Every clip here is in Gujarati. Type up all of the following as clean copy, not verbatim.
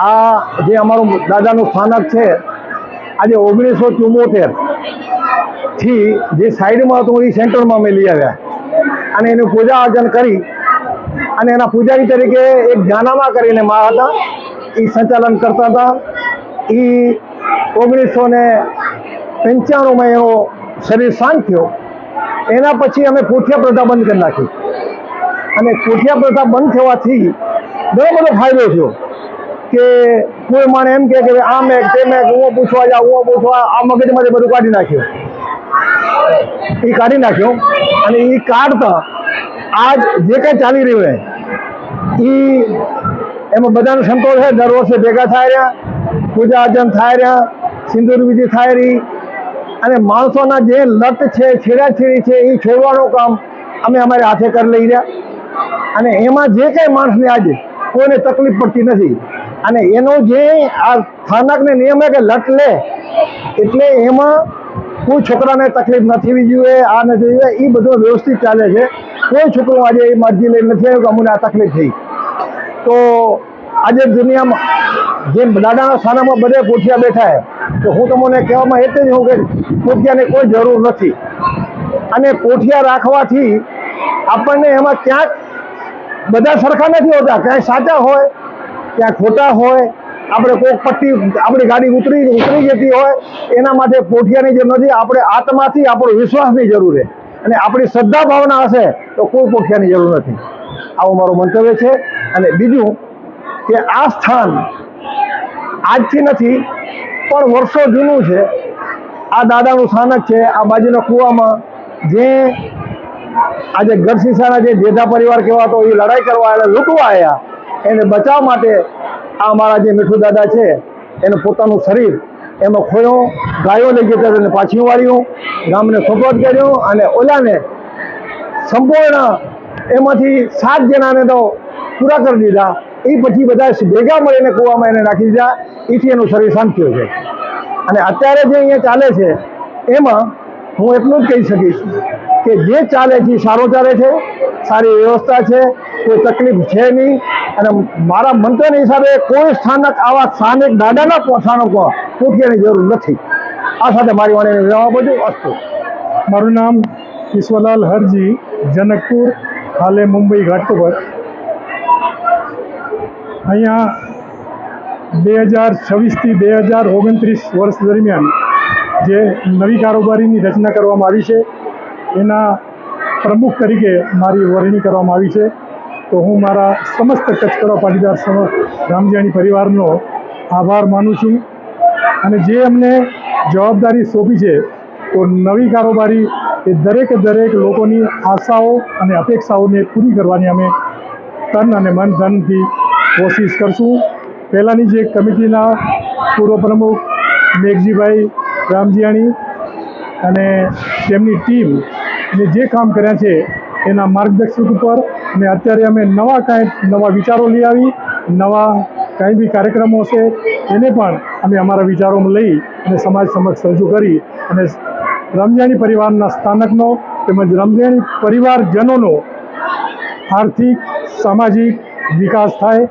આ જે અમારું દાદાનું સ્થાનક છે આજે 1974 થી જે સાઈડમાં હતું એ સેન્ટરમાં અમે લઈ આવ્યા અને એનું પૂજા અર્ચન કરી અને એના પૂજારી તરીકે એક જાનામા કરીને મા હતા એ સંચાલન કરતા હતા. એ 1995માં એનો શરીર શાંત થયો. એના પછી અમે કોઠિયા પ્રથા બંધ કરી નાખી અને કોઠિયા પ્રથા બંધ થવાથી ઘણો બધો ફાયદો થયો કે કોઈ માણે એમ કે આમ એક તેમ એક હું પૂછવા જાઉં હું પૂછવા આ મગજમાંથી બધું કાઢી નાખ્યો અને એ કાઢતા આજ જે કંઈ ચાલી રહ્યું હોય એ એમાં બધાનો સંતોષ છે. દર વર્ષે ભેગા થાય રહ્યા, પૂજા અર્ચન થાય રહ્યા, સિંદૂર વિધિ થાય રહી અને માણસોના જે લત છે છેડાછેડી છે એ છોડવાનું કામ અમે અમારે હાથે કરી લઈ રહ્યા અને એમાં જે કંઈ માણસને આજે કોઈને તકલીફ પડતી નથી અને એનો જે આ સ્થાનકને નિયમ છે કે લટ લે એટલે એમાં કોઈ છોકરાને તકલીફ ન થવી જોઈએ, આ નથી જોઈએ, એ બધું વ્યવસ્થિત ચાલે છે. કોઈ છોકરો આજે એ મરજી લઈને નથી આવ્યો કે અમને આ તકલીફ થઈ. તો આજે દુનિયામાં જે દાદાના સ્થાનકમાં બધે કોઠિયા બેઠા છે તો હું તમને કહેવામાં એટલે જ હું કે કોઠિયાની કોઈ જરૂર નથી અને કોઠિયા રાખવાથી આપણને એમાં ક્યાંક બધા સરખા નથી હોતા, ક્યાંય સાચા હોય ક્યાંક ખોટા હોય. આપણે કોઈક પટ્ટી આપણી ગાડી ઉતરી જતી હોય એના માટે કોઠિયાની જરૂર નથી. આપણે આત્માથી આપણો વિશ્વાસની જરૂર છે અને આપણી શ્રદ્ધા ભાવના હશે તો કોઈ કોઠિયાની જરૂર નથી. આવું મારું મંતવ્ય છે. અને બીજું કે આ સ્થાન આજથી નથી પણ વર્ષો જૂનું છે. આ દાદાનું સ્થાનક છે. આ બાજુના કૂવામાં જે આજે ગઢસીસાના જે જેઠા પરિવાર કહેવાતો એ લડાઈ કરવા એટલે લૂંટવા આવ્યા એને બચાવ માટે આ અમારા જે મીઠુ દાદા છે એનું પોતાનું શરીર એમાં ખોયો, ગાયો લઈ જતા એને પાછી વાળ્યું, ગામને સપોર્ટ કર્યો અને ઓલાને સંપૂર્ણ એમાંથી 7 જણાને તો પૂરા કરી દીધા. એ પછી બધા ભેગા મળીને કૂવામાં એને નાખી દીધા. એથી એનું શરીર શાંત થયું છે. અને અત્યારે જે અહીંયા ચાલે છે એમાં હું એટલું જ કહી શકીશ કે જે ચાલે છે સારો ચાલે છે, સારી વ્યવસ્થા છે, કોઈ તકલીફ છે નહીં અને મારા મંત્રના હિસાબે કોઈ સ્થાનક આવા સ્થાનિક દાદાના સ્થાનકો કોઠિયાની જરૂર નથી. આ સાથે મારી વાણીને વિરામ આપું છું. અસ્તુ. મારું નામ ઈશ્વરલાલ હરજી, જનકપુર, હાલે મુંબઈ ઘાટકોપર. અહીંયા 2026થી 2029 વર્ષ દરમિયાન જે નવી કારોબારીની રચના કરવામાં આવી છે એના પ્રમુખ તરીકે મારી વરણી કરવામાં આવી છે. તો હું મારા સમસ્ત કચ્છકળા પાટીદાર રામજીયાણી પરિવારનો આભાર માનું છું અને જે અમને જવાબદારી સોંપી છે તો નવી કારોબારી એ દરેકે દરેક લોકોની આશાઓ અને અપેક્ષાઓને પૂરી કરવાની અમે તન અને મન ધનથી કોશિશ કરશું. પહેલાંની જે કમિટીના પૂર્વ પ્રમુખ મેઘજીભાઈ રામજીયાણી અને તેમની ટીમ ને જે કામ કર્યા છે એના માર્ગદર્શક ઉપર અને અત્યારે અમે નવા વિચારો લઈ આવી, નવા કાંઈ બી કાર્યક્રમો છે એને પણ અમે અમારા વિચારોમાં લઈ અને સમાજ સમક્ષ રજૂ કરી અને રામજીયાણી પરિવારના સ્થાનકનો તેમજ રામજીયાણી પરિવારજનોનો આર્થિક સામાજિક વિકાસ થાય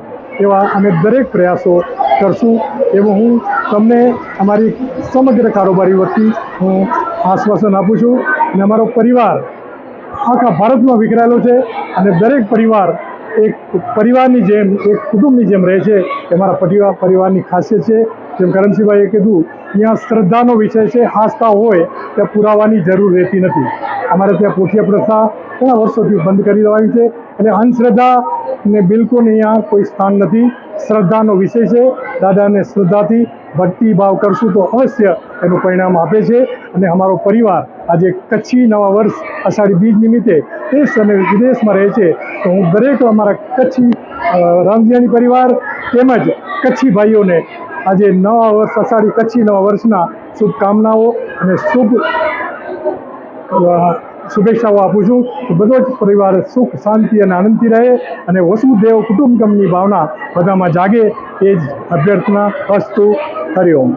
એવા અમે દરેક પ્રયાસો કરશું એવું હું તમને અમારી સમગ્ર કારોબારી વતી હું આશ્વાસન આપું છું. અને અમારો પરિવાર આખા ભારતમાં વિખરાયેલો છે અને દરેક પરિવાર એક પરિવારની જેમ, એક કુટુંબની જેમ રહે છે એ મારા પરિવારની ખાસિયત છે. જેમ કરણસિંહભાઈએ કીધું, અહીંયા શ્રદ્ધાનો વિષય છે. આસ્થા હોય ત્યાં પુરાવાની જરૂર રહેતી નથી. અમારે ત્યાં કોઠિયા પ્રથા ઘણા વર્ષોથી બંધ કરી દેવાઈ છે એટલે અંધશ્રદ્ધાને બિલકુલ અહીંયા કોઈ સ્થાન નથી. શ્રદ્ધાનો વિષય છે. દાદાને શ્રદ્ધાથી ભક્તિભાવ કરશું તો અવશ્ય એનું પરિણામ આપે છે. અને અમારો પરિવાર આજે કચ્છી નવા વર્ષ અષાઢી બીજ નિમિત્તે દેશ અને વિદેશમાં રહે છે તો હું દરેક અમારા કચ્છી રામજીયાણી પરિવાર તેમજ કચ્છી ભાઈઓને આજે નવા વર્ષ અષાઢી કચ્છી નવા વર્ષના શુભકામનાઓ અને શુભેચ્છાઓ આપું છું. બધો જ પરિવાર સુખ શાંતિ અને આનંદથી રહે અને વસુદેવ કુટુંબકમની ભાવના બધામાં જાગે એ જ અભ્યર્થના. અસ્તુ. હરિઓમ.